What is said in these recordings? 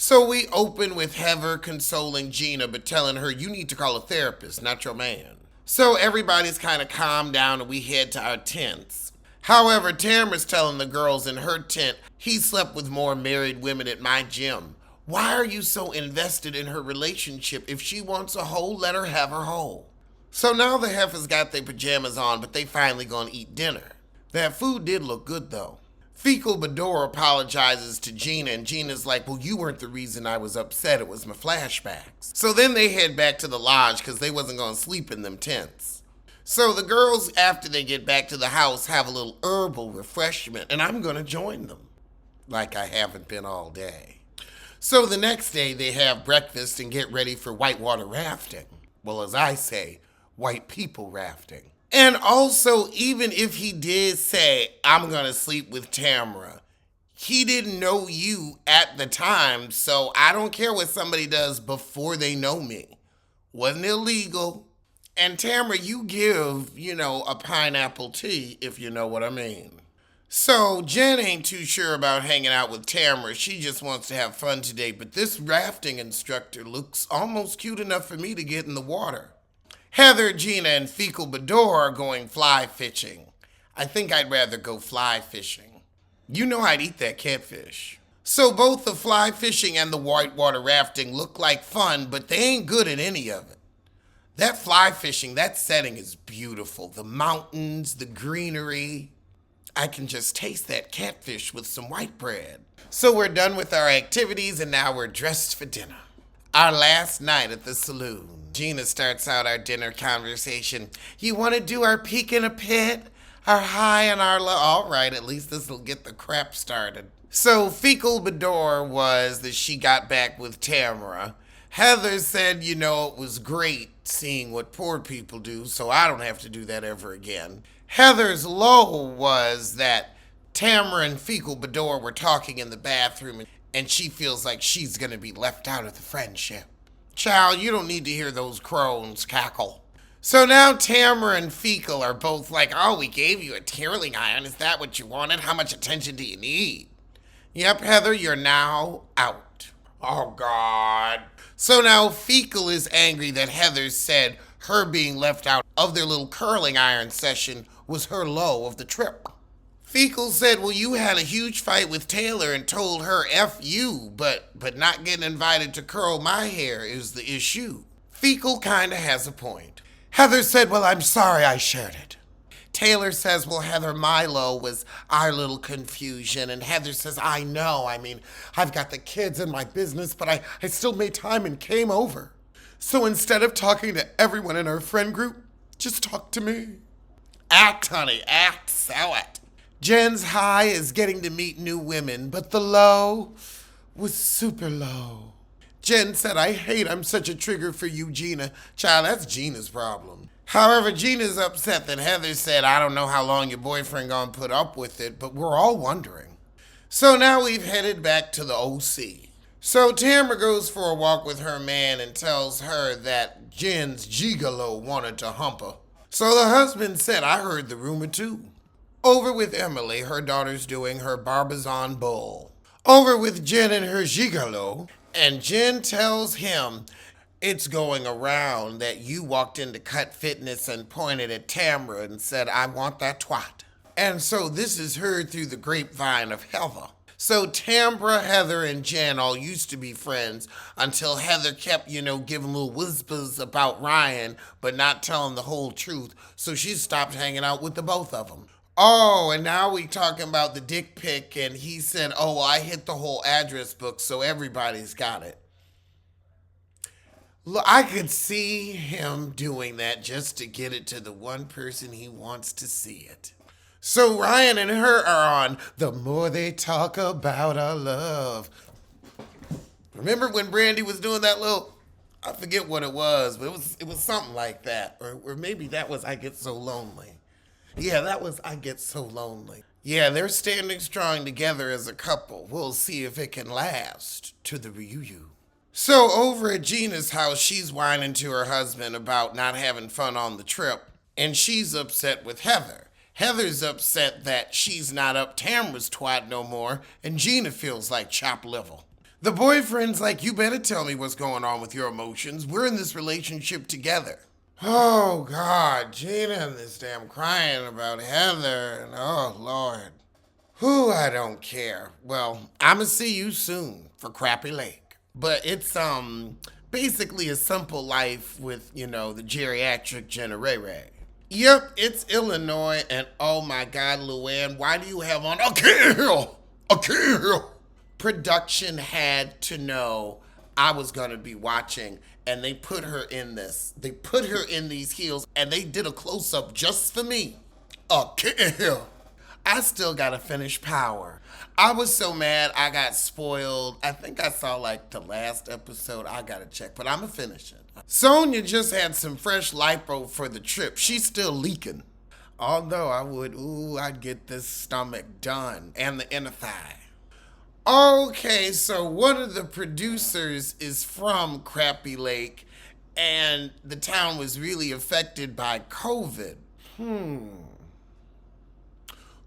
So we open with Heather consoling Gina, but telling her, you need to call a therapist, not your man. So everybody's kind of calmed down and we head to our tents. However, Tamara's telling the girls in her tent he slept with more married women at my gym. Why are you so invested in her relationship? If she wants a hole, let her have her hole. So now the heifers got their pajamas on, but they finally gonna eat dinner. That food did look good though. Fecal Bador apologizes to Gina, and Gina's like, well, you weren't the reason I was upset, it was my flashbacks. So then they head back to the lodge because they wasn't gonna sleep in them tents. So the girls, after they get back to the house, have a little herbal refreshment, and I'm gonna join them. Like I haven't been all day. So the next day they have breakfast and get ready for whitewater rafting. Well, as I say, white people rafting. And also, even if he did say, I'm gonna sleep with Tamara, he didn't know you at the time, so I don't care what somebody does before they know me. Wasn't illegal. And Tamara, you give, a pineapple tea, if you know what I mean. So Jen ain't too sure about hanging out with Tamara. She just wants to have fun today, but this rafting instructor looks almost cute enough for me to get in the water. Heather, Gina, and Fecal Bador are going fly fishing. I think I'd rather go fly fishing. You know I'd eat that catfish. So both the fly fishing and the whitewater rafting look like fun, but they ain't good at any of it. That fly fishing, that setting is beautiful. The mountains, the greenery. I can just taste that catfish with some white bread. So we're done with our activities and now we're dressed for dinner. Our last night at the saloon. Gina starts out our dinner conversation. You want to do our peek in a pit? Our high and our low? All right, at least this will get the crap started. So Fecal Bador was that she got back with Tamara. Heather said, it was great seeing what poor people do, so I don't have to do that ever again. Heather's low was that Tamara and Fecal Bador were talking in the bathroom, and she feels like she's going to be left out of the friendship. Child, you don't need to hear those crones cackle. So now Tamara and Fecal are both like, oh, we gave you a twirling iron. Is that what you wanted? How much attention do you need? Yep, Heather, you're now out. Oh, God. So now Fecal is angry that Heather said her being left out of their little curling iron session was her low of the trip. Fecal said, well, you had a huge fight with Taylor and told her F you, but not getting invited to curl my hair is the issue. Fecal kinda has a point. Heather said, well, I'm sorry I shared it. Taylor says, well, Heather, my low was our little confusion. And Heather says, I know. I've got the kids and my business, but I still made time and came over. So instead of talking to everyone in our friend group, just talk to me. Act, honey, act, sell it. Jen's high is getting to meet new women, but the low was super low. Jen said, I hate I'm such a trigger for you, Gina. Child, that's Gina's problem. However, Gina's upset that Heather said, I don't know how long your boyfriend gonna put up with it, but we're all wondering. So now we've headed back to the OC. So Tamara goes for a walk with her man and tells her that Jen's gigolo wanted to hump her. So the husband said, I heard the rumor too. Over with Emily, her daughter's doing her Barbizon bull. Over with Jen and her gigolo, and Jen tells him it's going around that you walked into Cut Fitness and pointed at Tamara and said, I want that twat. And so this is heard through the grapevine of Heather. So Tamara, Heather, and Jen all used to be friends until Heather kept, giving little whispers about Ryan, but not telling the whole truth. So she stopped hanging out with the both of them. Oh, and now we talking about the dick pic, and he said, oh, well, I hit the whole address book, so everybody's got it. Look, I could see him doing that just to get it to the one person he wants to see it. So Ryan and her are on The More They Talk About Our Love. Remember when Brandy was doing that little, I forget what it was, but it was something like that. Or maybe that was I Get So Lonely. Yeah, that was I Get So Lonely. Yeah, they're standing strong together as a couple. We'll see if it can last to the reunion. So over at Gina's house, she's whining to her husband about not having fun on the trip, and she's upset with Heather. Heather's upset that she's not up Tamara's twat no more, and Gina feels like chopped liver. The boyfriend's like, you better tell me what's going on with your emotions. We're in this relationship together. Oh, God, Gina and this damn crying about Heather, and oh, Lord. Whew, I don't care. Well, I'ma see you soon for Crappie Lake. But it's, basically a simple life with, the geriatric Generere. Yep, it's Illinois, and oh my God, Luann, why do you have on a kill? A kill! Production had to know I was gonna be watching, and they put her in this. They put her in these heels, and they did a close up just for me. A kill. I still gotta finish Power. I was so mad I got spoiled. I think I saw like the last episode. I gotta check, but I'ma finish it. Sonya just had some fresh lipo for the trip. She's still leaking. Although I'd get this stomach done and the inner thigh. Okay, so one of the producers is from Crappie Lake, and the town was really affected by COVID.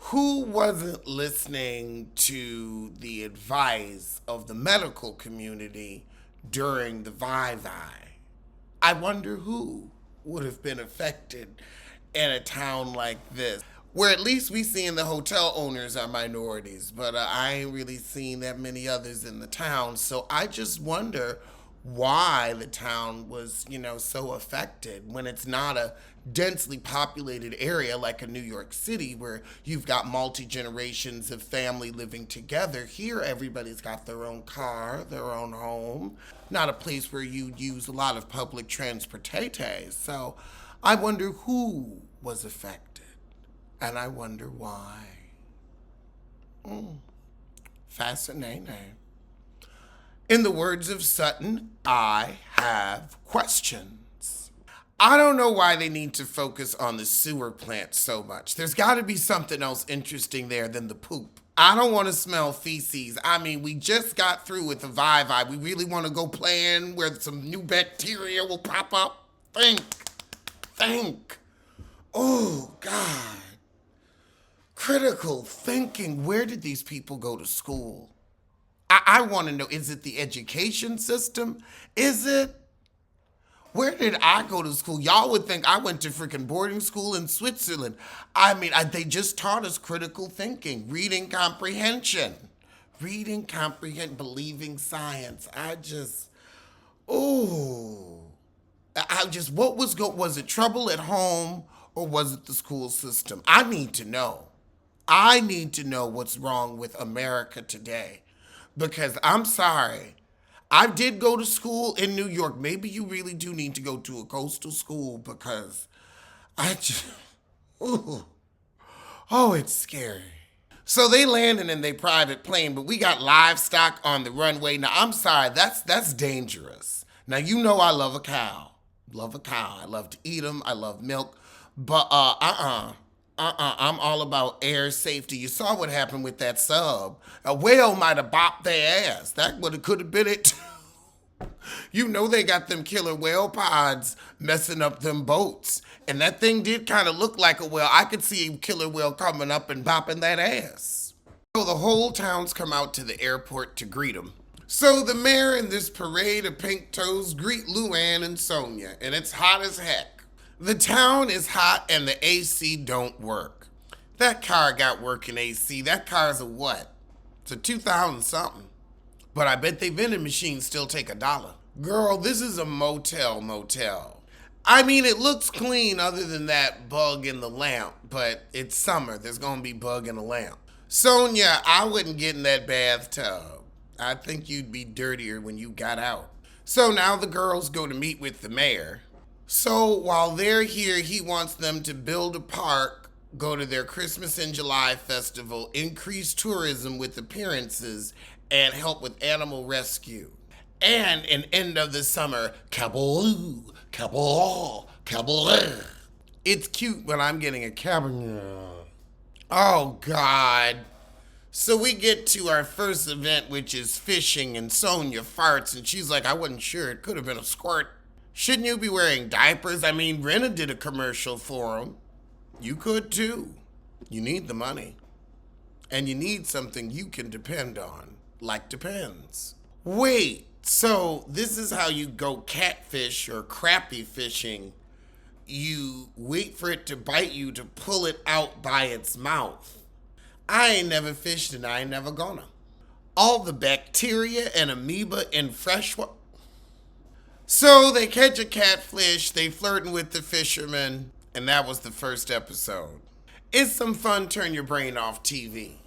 Who wasn't listening to the advice of the medical community during the Vivi? I wonder who would have been affected in a town like this, where at least we seeing the hotel owners are minorities, but I ain't really seen that many others in the town. So I just wonder why the town was, so affected when it's not a densely populated area like a New York City where you've got multi-generations of family living together. Here, everybody's got their own car, their own home, not a place where you use a lot of public transportation. So I wonder who was affected, and I wonder why. Fascinating. In the words of Sutton, I have questions. I don't know why they need to focus on the sewer plant so much. There's got to be something else interesting there than the poop. I don't want to smell feces. I mean, we just got through with the Vivi. We really want to go playing where some new bacteria will pop up? Think. Oh, God. Critical thinking. Where did these people go to school? I want to know, is it the education system? Is it? Where did I go to school? Y'all would think I went to freaking boarding school in Switzerland. I mean, they just taught us critical thinking, reading comprehension, believing science. What was it trouble at home or was it the school system? I need to know. I need to know what's wrong with America today. Because I'm sorry, I did go to school in New York. Maybe you really do need to go to a coastal school because it's scary. So they landed in their private plane, but we got livestock on the runway. Now, I'm sorry, that's dangerous. Now, you know I love a cow. I love to eat them. I love milk. But I'm all about air safety. You saw what happened with that sub. A whale might have bopped their ass. That could have been it. You know they got them killer whale pods messing up them boats. And that thing did kind of look like a whale. I could see a killer whale coming up and bopping that ass. So the whole town's come out to the airport to greet him. So the mayor and this parade of pink toes greet Luann and Sonya, and it's hot as heck. The town is hot and the AC don't work. That car got working AC. That car's a what? It's a 2000 something. But I bet they vending machines still take $1. Girl, this is a motel. I mean, it looks clean other than that bug in the lamp, but it's summer. There's gonna be bug in the lamp. Sonya, I wouldn't get in that bathtub. I think you'd be dirtier when you got out. So now the girls go to meet with the mayor. So while they're here, he wants them to build a park, go to their Christmas in July festival, increase tourism with appearances, and help with animal rescue. And an end of the summer, cabaloo. It's cute, but I'm getting a cabaloo. Oh, God. So we get to our first event, which is fishing, and Sonya farts, and she's like, I wasn't sure. It could have been a squirt. Shouldn't you be wearing diapers? I mean, Renna did a commercial for them. You could too. You need the money. And you need something you can depend on, like Depends. Wait, so this is how you go catfish or crappie fishing. You wait for it to bite you to pull it out by its mouth. I ain't never fished and I ain't never gonna. All the bacteria and amoeba in fresh water. So they catch a catfish, they flirting with the fisherman, and that was the first episode. It's some fun turn your brain off TV.